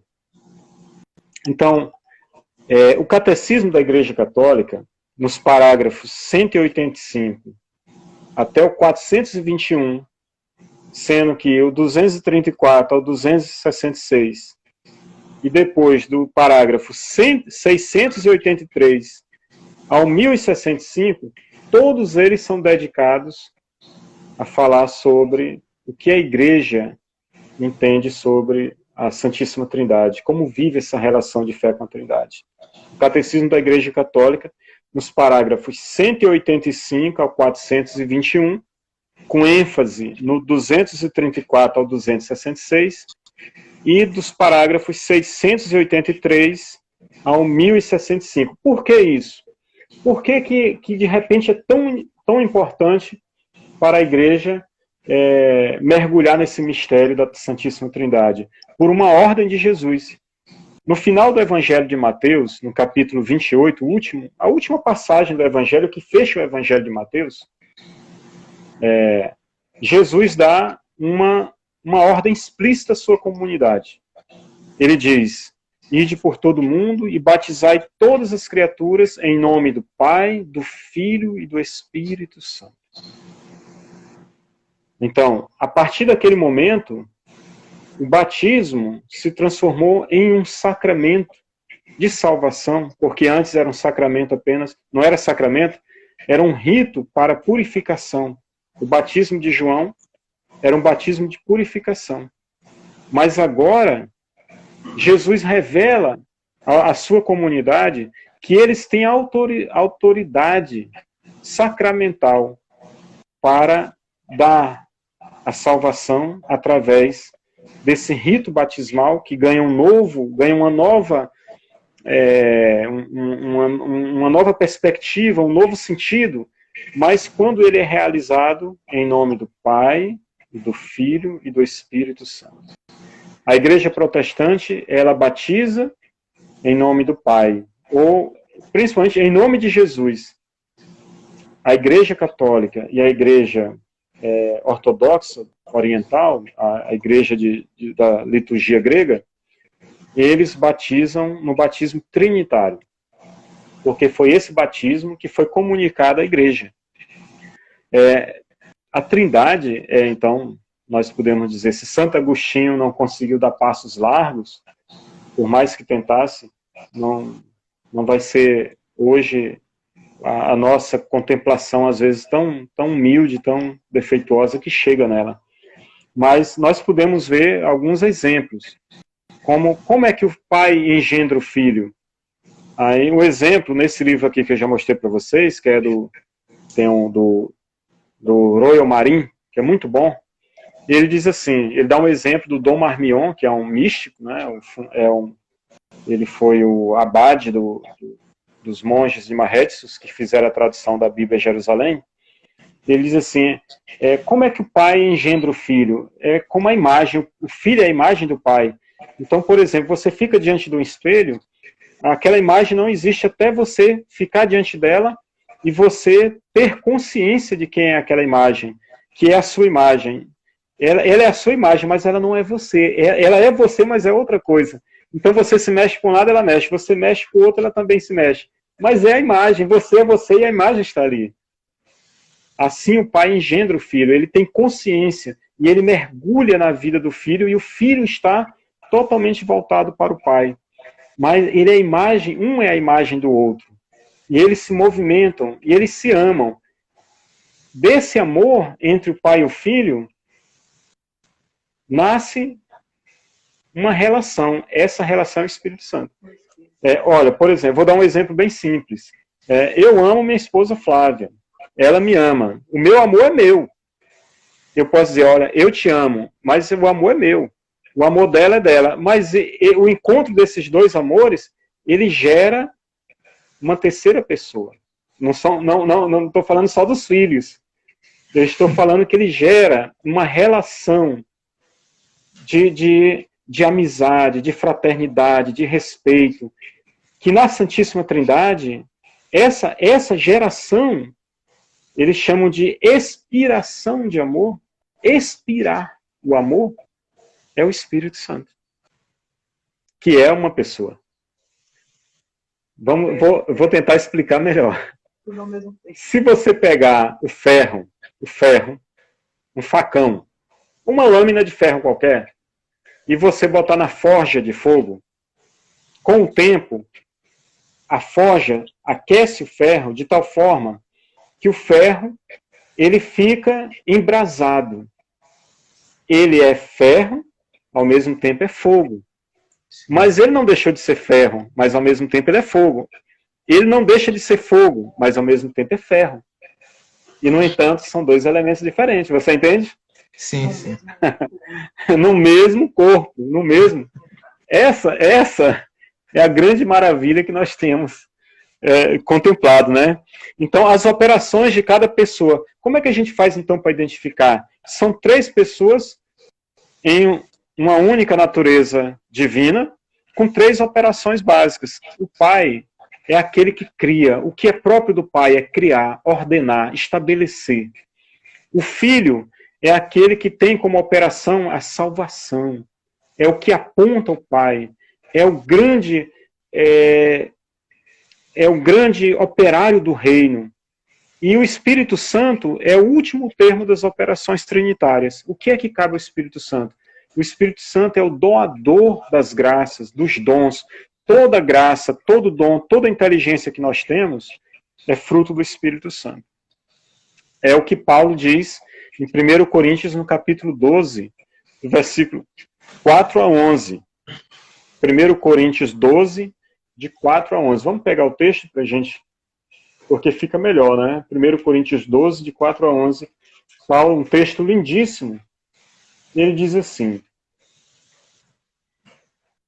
Então, o Catecismo da Igreja Católica, nos parágrafos 185 até o 421, sendo que o 234 ao 266, e depois do parágrafo 683 ao 1065, todos eles são dedicados a falar sobre o que a Igreja entende sobre a Santíssima Trindade, como vive essa relação de fé com a Trindade. O Catecismo da Igreja Católica, nos parágrafos 185 ao 421, com ênfase no 234 ao 266, e dos parágrafos 683 ao 1065. Por que isso? Por que de repente é tão importante para a Igreja mergulhar nesse mistério da Santíssima Trindade? Por uma ordem de Jesus. No final do Evangelho de Mateus, no capítulo 28, a última passagem do Evangelho que fecha o Evangelho de Mateus, Jesus dá uma ordem explícita à sua comunidade. Ele diz: ide por todo mundo e batizai todas as criaturas em nome do Pai, do Filho e do Espírito Santo. Então, a partir daquele momento, o batismo se transformou em um sacramento de salvação, porque antes era um sacramento apenas, não era sacramento, era um rito para purificação. O batismo de João era um batismo de purificação. Mas agora, Jesus revela à sua comunidade que eles têm autoridade sacramental para dar a salvação através desse rito batismal que ganha uma nova perspectiva, um novo sentido, mas quando ele é realizado em nome do Pai, do Filho e do Espírito Santo. A Igreja Protestante, ela batiza em nome do Pai, ou principalmente em nome de Jesus. A Igreja Católica e a Igreja ortodoxa, oriental, a Igreja da liturgia grega, eles batizam no batismo trinitário, porque foi esse batismo que foi comunicado à igreja. A Trindade, então, nós podemos dizer, se Santo Agostinho não conseguiu dar passos largos, por mais que tentasse, não vai ser hoje a nossa contemplação, às vezes, tão humilde, tão defeituosa que chega nela. Mas nós podemos ver alguns exemplos. Como é que o pai engendra o filho? Aí, um exemplo, nesse livro aqui que eu já mostrei para vocês, que é do Royal Marin, que é muito bom, ele diz assim, ele dá um exemplo do Dom Marmion, que é um místico, né? Ele foi o abade dos monges de Marretsos, que fizeram a tradução da Bíblia em Jerusalém. Ele diz assim, como é que o pai engendra o filho? É como a imagem, o filho é a imagem do pai. Então, por exemplo, você fica diante de um espelho, aquela imagem não existe até você ficar diante dela e você ter consciência de quem é aquela imagem, que é a sua imagem. Ela é a sua imagem, mas ela não é você. Ela é você, mas é outra coisa. Então você se mexe para um lado, ela mexe. Você mexe para o outro, ela também se mexe. Mas é a imagem, você é você e a imagem está ali. Assim o pai engendra o filho, ele tem consciência e ele mergulha na vida do filho e o filho está totalmente voltado para o pai. Mas ele é a imagem, um é a imagem do outro. E eles se movimentam e eles se amam. Desse amor entre o pai e o filho, nasce uma relação. Essa relação é o Espírito Santo. Olha, por exemplo, vou dar um exemplo bem simples. Eu amo minha esposa Flávia. Ela me ama. O meu amor é meu. Eu posso dizer, olha, eu te amo, mas o amor é meu. O amor dela é dela. Mas o encontro desses dois amores, ele gera uma terceira pessoa. Não estou falando só dos filhos. Eu estou falando que ele gera uma relação de amizade, de fraternidade, de respeito, que na Santíssima Trindade, essa geração, eles chamam de expiração de amor. Expirar o amor é o Espírito Santo, que é uma pessoa. Vou tentar explicar melhor. Se você pegar o ferro, um facão, uma lâmina de ferro qualquer, e você botar na forja de fogo, com o tempo, a forja aquece o ferro de tal forma que o ferro ele fica embrasado. Ele é ferro, ao mesmo tempo é fogo. Mas ele não deixou de ser ferro, mas ao mesmo tempo ele é fogo. Ele não deixa de ser fogo, mas ao mesmo tempo é ferro. E, no entanto, são dois elementos diferentes. Você entende? Sim, sim. No mesmo corpo, no mesmo. Essa é a grande maravilha que nós temos contemplado, né? Então, as operações de cada pessoa. Como é que a gente faz, então, para identificar? São três pessoas em uma única natureza divina, com três operações básicas. O Pai é aquele que cria. O que é próprio do Pai é criar, ordenar, estabelecer. O Filho é aquele que tem como operação a salvação. É o que aponta o Pai. É o grande operário do reino. E o Espírito Santo é o último termo das operações trinitárias. O que é que cabe ao Espírito Santo? O Espírito Santo é o doador das graças, dos dons. Toda graça, todo dom, toda inteligência que nós temos é fruto do Espírito Santo. É o que Paulo diz em 1 Coríntios, no capítulo 12, versículo 4 a 11. 1 Coríntios 12, de 4 a 11. Vamos pegar o texto para a gente, porque fica melhor, né? 1 Coríntios 12, de 4 a 11. Paulo, um texto lindíssimo. Ele diz assim: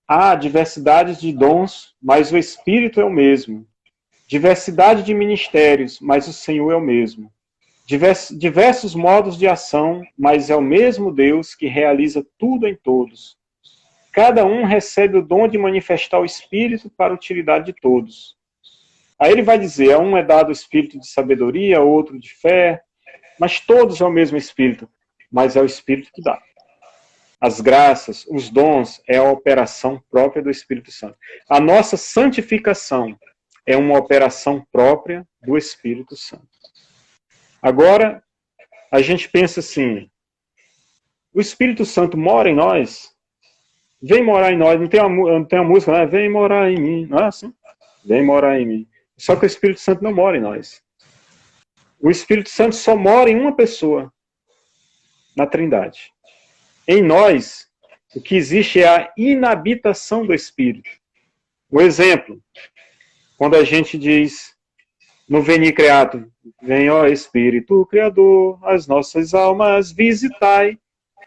há diversidade de dons, mas o Espírito é o mesmo. Diversidade de ministérios, mas o Senhor é o mesmo. Diversos modos de ação, mas é o mesmo Deus que realiza tudo em todos. Cada um recebe o dom de manifestar o Espírito para a utilidade de todos. Aí ele vai dizer, a um é dado o Espírito de sabedoria, a outro de fé, mas todos é o mesmo Espírito, mas é o Espírito que dá. as graças, os dons, é a operação própria do Espírito Santo. A nossa santificação é uma operação própria do Espírito Santo. Agora, a gente pensa assim, o Espírito Santo mora em nós? Vem morar em nós, não tem a música, né? Vem morar em mim, não é assim? Vem morar em mim. Só que o Espírito Santo não mora em nós. O Espírito Santo só mora em uma pessoa, na Trindade. Em nós, o que existe é a inabitação do Espírito. O exemplo, quando a gente diz no Veni Creator, vem, ó Espírito Criador, as nossas almas visitai.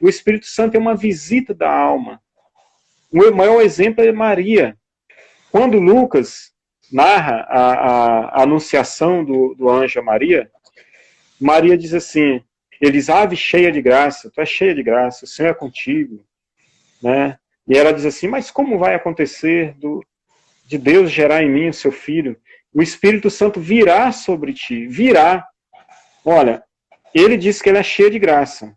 O Espírito Santo é uma visita da alma. O maior exemplo é Maria. Quando Lucas narra a anunciação do anjo a Maria, Maria diz assim, ele diz, ave cheia de graça, tu és cheia de graça, o Senhor é contigo. Né? E ela diz assim, mas como vai acontecer de Deus gerar em mim o seu filho? O Espírito Santo virá sobre ti, virá. Olha, ele diz que ela é cheia de graça.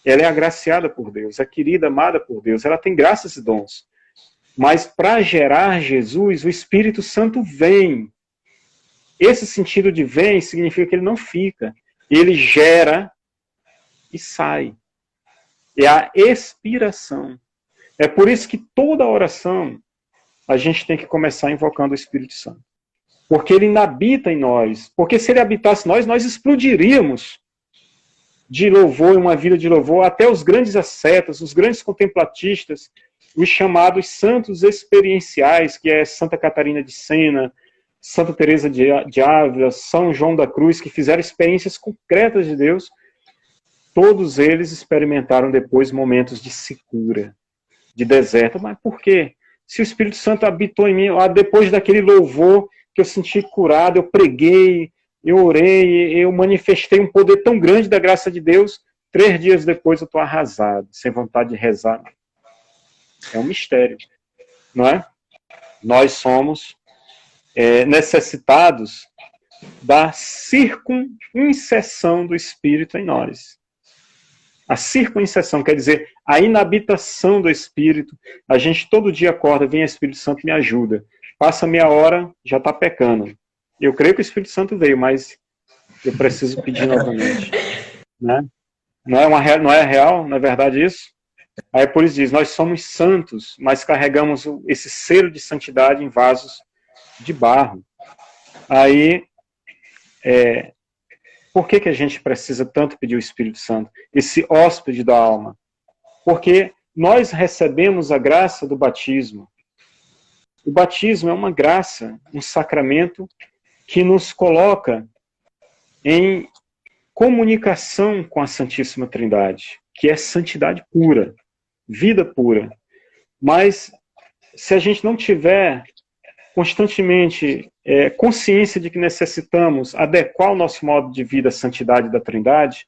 Ela é agraciada por Deus, é querida, amada por Deus, ela tem graças e dons. Mas para gerar Jesus, o Espírito Santo vem. Esse sentido de vem significa que ele não fica. Ele gera e sai. É a expiração. É por isso que toda oração a gente tem que começar invocando o Espírito Santo. Porque ele inabita em nós. Porque se ele habitasse em nós, nós explodiríamos de louvor, uma vida de louvor, até os grandes ascetas, os grandes contemplatistas, os chamados santos experienciais, que é Santa Catarina de Sena, Santa Teresa de Ávila, São João da Cruz, que fizeram experiências concretas de Deus, todos eles experimentaram depois momentos de secura, de deserto. Mas por quê? Se o Espírito Santo habitou em mim, depois daquele louvor que eu senti curado, eu preguei, eu orei, eu manifestei um poder tão grande da graça de Deus, 3 dias depois eu estou arrasado, sem vontade de rezar. É um mistério, não é? Nós somos necessitados da circuninseção do Espírito em nós. A circuninseção quer dizer a inabitação do Espírito. A gente todo dia acorda, vem Espírito Santo, me ajuda. Passa meia hora, já está pecando. Eu creio que o Espírito Santo veio, mas eu preciso pedir novamente. Né? Não é real, não é verdade isso? Aí por isso diz, nós somos santos, mas carregamos esse selo de santidade em vasos de barro. Aí, por que a gente precisa tanto pedir o Espírito Santo? Esse hóspede da alma. Porque nós recebemos a graça do batismo. O batismo é uma graça, um sacramento que nos coloca em comunicação com a Santíssima Trindade, que é santidade pura, vida pura. Mas se a gente não tiver constantemente consciência de que necessitamos adequar o nosso modo de vida à santidade da Trindade,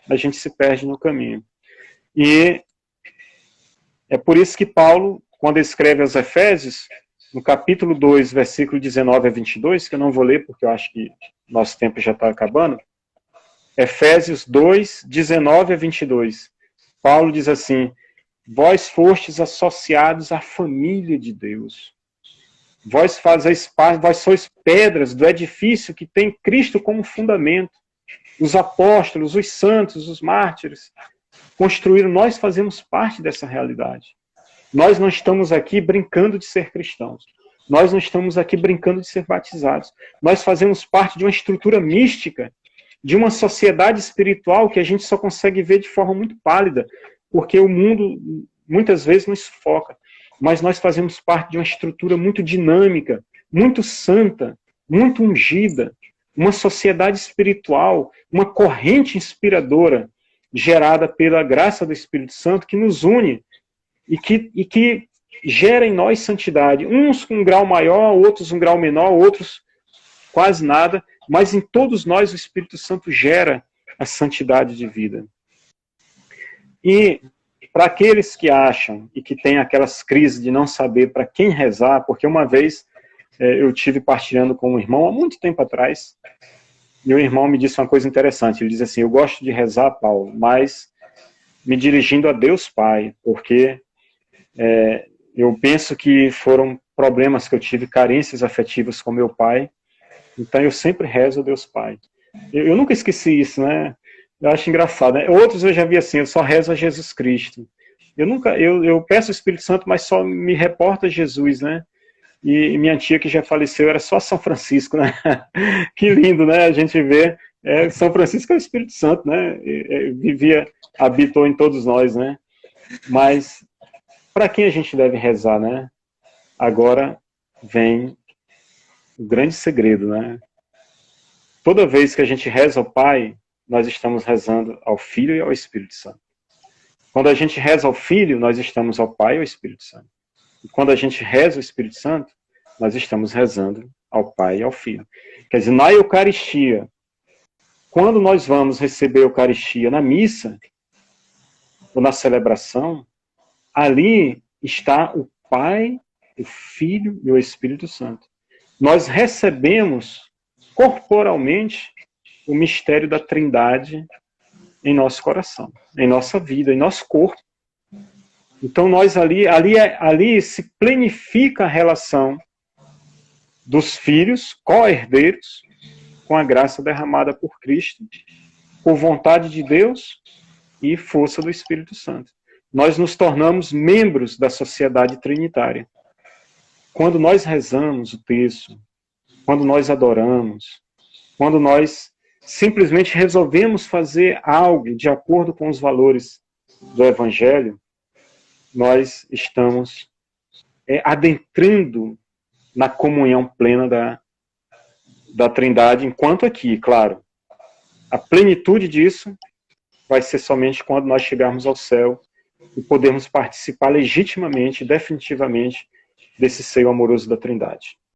a gente se perde no caminho. E é por isso que Paulo, quando escreve aos Efésios, no capítulo 2, versículo 19 a 22, que eu não vou ler porque eu acho que nosso tempo já está acabando, Efésios 2, 19 a 22, Paulo diz assim, vós fostes associados à família de Deus. Vós sois pedras do edifício que tem Cristo como fundamento. Os apóstolos, os santos, os mártires construíram, nós fazemos parte dessa realidade. Nós não estamos aqui brincando de ser cristãos. Nós não estamos aqui brincando de ser batizados. Nós fazemos parte de uma estrutura mística, de uma sociedade espiritual que a gente só consegue ver de forma muito pálida, porque o mundo muitas vezes nos sufoca. Mas nós fazemos parte de uma estrutura muito dinâmica, muito santa, muito ungida, uma sociedade espiritual, uma corrente inspiradora, gerada pela graça do Espírito Santo, que nos une e que gera em nós santidade. Uns com um grau maior, outros um grau menor, outros quase nada, mas em todos nós o Espírito Santo gera a santidade de vida. E para aqueles que acham e que têm aquelas crises de não saber para quem rezar, porque uma vez eu tive partilhando com um irmão, há muito tempo atrás, e o irmão me disse uma coisa interessante, ele diz assim, eu gosto de rezar, Paulo, mas me dirigindo a Deus Pai, porque eu penso que foram problemas que eu tive, carências afetivas com meu pai, então eu sempre rezo a Deus Pai. Eu nunca esqueci isso, né? Eu acho engraçado, né? Outros eu já vi assim, eu só rezo a Jesus Cristo. Eu peço o Espírito Santo, mas só me reporto a Jesus, né? E minha tia, que já faleceu, era só São Francisco, né? Que lindo, né? A gente vê, São Francisco é o Espírito Santo, né? Habitou em todos nós, né? Mas para quem a gente deve rezar, né? Agora vem o grande segredo, né? Toda vez que a gente reza ao Pai, nós estamos rezando ao Filho e ao Espírito Santo. Quando a gente reza ao Filho, nós estamos ao Pai e ao Espírito Santo. E quando a gente reza ao Espírito Santo, nós estamos rezando ao Pai e ao Filho. Quer dizer, na Eucaristia, quando nós vamos receber a Eucaristia na missa, ou na celebração, ali está o Pai, o Filho e o Espírito Santo. Nós recebemos corporalmente o mistério da Trindade em nosso coração, em nossa vida, em nosso corpo. Então nós ali se planifica a relação dos filhos, co-herdeiros, com a graça derramada por Cristo, por vontade de Deus e força do Espírito Santo. Nós nos tornamos membros da sociedade trinitária. Quando nós rezamos o texto, quando nós adoramos, quando nós simplesmente resolvemos fazer algo de acordo com os valores do Evangelho, nós estamos adentrando na comunhão plena da Trindade, enquanto aqui, claro, a plenitude disso vai ser somente quando nós chegarmos ao céu e podermos participar legitimamente, definitivamente, desse seio amoroso da Trindade.